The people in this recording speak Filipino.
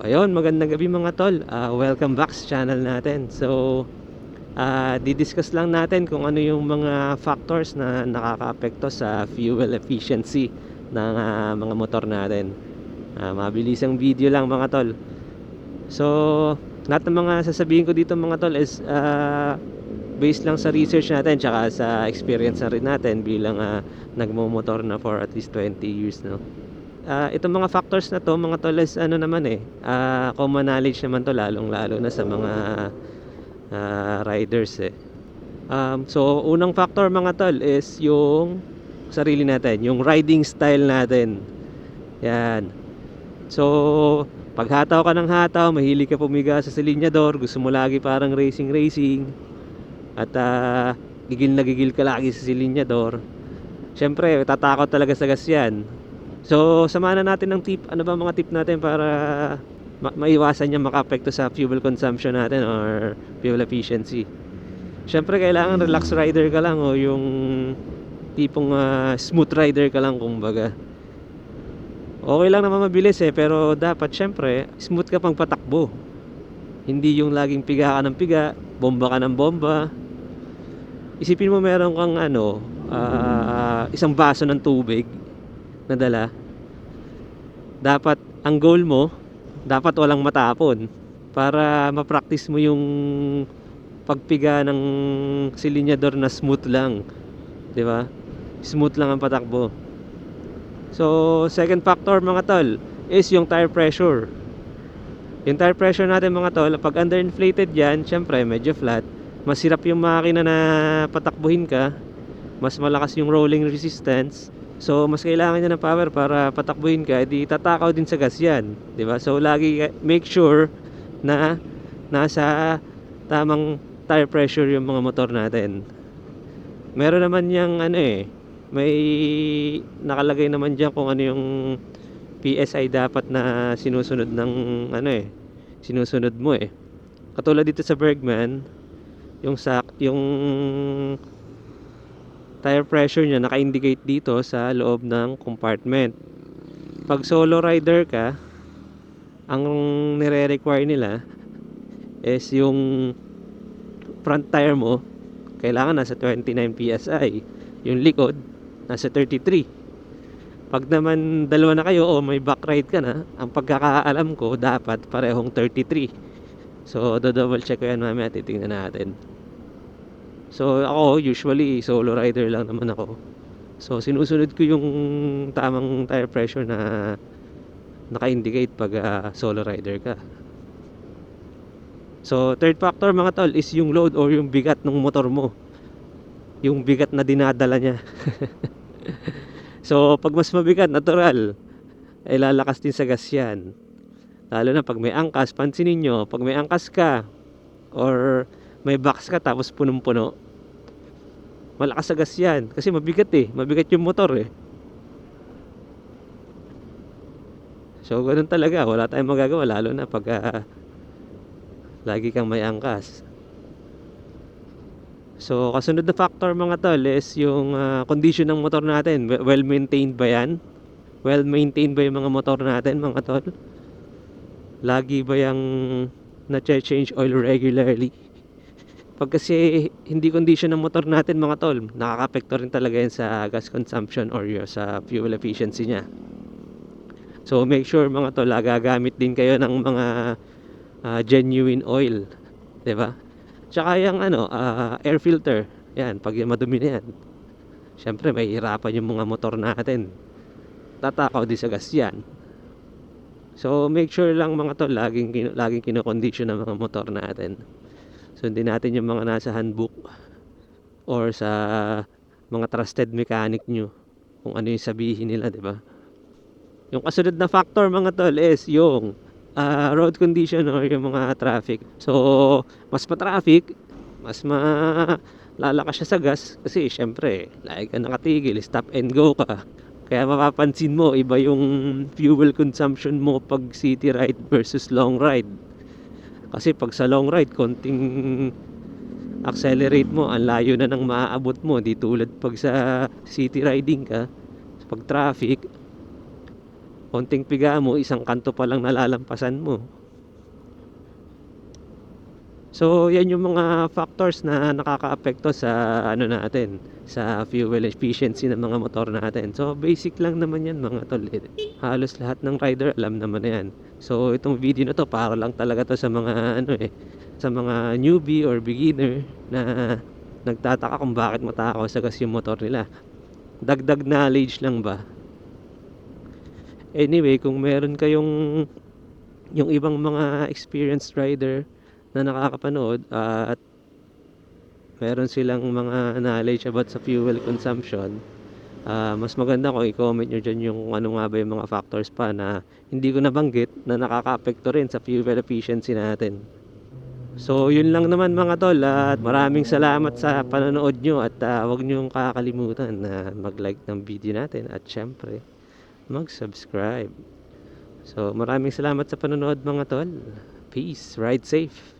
Ayun, magandang gabi mga tol. Welcome back sa channel natin. So, didiscuss lang natin kung ano yung mga factors na nakakaapekto sa fuel efficiency ng mga motor natin. Mabilisang video lang mga tol. So, lahat ng mga sasabihin ko dito mga tol is based lang sa research natin tsaka sa experience na rin natin bilang nagmumotor na for at least 20 years, no? Itong mga factors na to mga tol is ano naman common knowledge naman to, lalong lalo na sa mga riders so unang factor mga tol is yung sarili natin, yung riding style natin. Yan. So pag hataw ka ng hataw, mahilig ka pumiga sa silinyador, gusto mo lagi parang racing at gigil na gigil ka lagi sa silinyador, syempre tatakot talaga sa gas yan. So, samahan na natin ng tip. Ano ba mga tip natin para maiwasan niya makaapekto sa fuel consumption natin or fuel efficiency? Siyempre, kailangan relax rider ka lang o yung tipong smooth rider ka lang kumbaga. Okay lang naman mabilis pero dapat siyempre smooth ka pang patakbo. Hindi yung laging piga ka ng piga, bomba ka ng bomba. Isipin mo meron kang isang baso ng tubig na dala. Dapat ang goal mo, dapat walang matapon para ma-practice mo yung pagpiga ng silinyador na smooth lang, 'di ba? Smooth lang ang patakbo. So, second factor mga tol is yung tire pressure. Yung tire pressure natin mga tol, pag underinflated yan, syempre medyo flat, mas hirap yung makina na patakbuhin ka, mas malakas yung rolling resistance. So mas kailangan niya ng power para patakbuhin ka, di tatakaw din sa gas yan, 'di ba? So lagi make sure na nasa tamang tire pressure yung mga motor natin. Meron naman yang may nakalagay naman diyan kung ano yung PSI dapat na sinusunod ng sinusunod mo Katulad dito sa Bergman, yung tire pressure niya naka-indicate dito sa loob ng compartment. Pag solo rider ka, ang nire-require nila is yung front tire mo kailangan nasa 29 PSI, yung likod nasa 33. Pag naman dalawa na kayo o may back ride ka na, ang pagkakaalam ko dapat parehong 33. So double check ko yan mamaya, titingnan natin. So ako usually solo rider lang naman ako. So sinusunod ko yung tamang tire pressure na naka-indicate pag solo rider ka. So third factor mga tol is yung load or yung bigat ng motor mo. Yung bigat na dinadala niya. So pag mas mabigat, natural, ay lalakas din sa gas yan. Lalo na pag may angkas, pansinin nyo, pag may angkas ka or may box ka tapos punong-puno, malakas sa gas yan kasi mabigat mabigat yung motor So ganun talaga, wala tayong magagawa lalo na pag lagi kang may angkas. So kasunod na factor mga tol is yung condition ng motor natin. Well maintained ba yan? Well maintained ba yung mga motor natin mga tol? Lagi ba yung na-change oil regularly? Pag kasi hindi condition ng motor natin mga tol, nakaka-apekto rin talaga yan sa gas consumption or sa fuel efficiency niya. So make sure mga tol, gagamit din kayo ng mga genuine oil, 'di ba? Tsaka yung air filter, yan, pag madumi na yan, syempre may hirapan yung mga motor natin, tatakaw din sa gas yan. So make sure lang mga tol, laging kino-condition ng mga motor natin. Sundin natin yung mga nasa handbook or sa mga trusted mechanic nyo kung ano yung sabihin nila, di ba? Yung kasunod na factor mga tol is yung road condition or yung mga traffic. So mas pa-traffic, mas malalakas siya sa gas kasi syempre lagi ka nakatigil, stop and go ka. Kaya mapapansin mo iba yung fuel consumption mo pag city ride versus long ride. Kasi pag sa long ride, konting accelerate mo, ang layo na ng maaabot mo. Di tulad pag sa city riding ka, pag traffic, Konting piga mo, isang kanto pa lang nalalampasan mo. So, yan yung mga factors na nakakaapekto sa ano natin, sa fuel efficiency ng mga motor natin. So, basic lang naman yan mga tol. Halos lahat ng rider alam naman na yan. So, itong video na to para lang talaga to sa mga ano sa mga newbie or beginner na nagtataka kung bakit matakaw sa gas yung motor nila. Dagdag knowledge lang ba? Anyway, kung meron kayong yung ibang mga experienced rider na nakakapanood at meron silang mga knowledge about sa fuel consumption, mas maganda kung i-comment nyo dyan yung ano nga ba yung mga factors pa na hindi ko nabanggit na nakaka-apekto rin sa fuel efficiency natin. So yun lang naman mga tol, at maraming salamat sa panonood nyo, at huwag nyo kakalimutan na mag-like ng video natin at syempre mag-subscribe. So maraming salamat sa panonood mga tol. Peace, ride safe.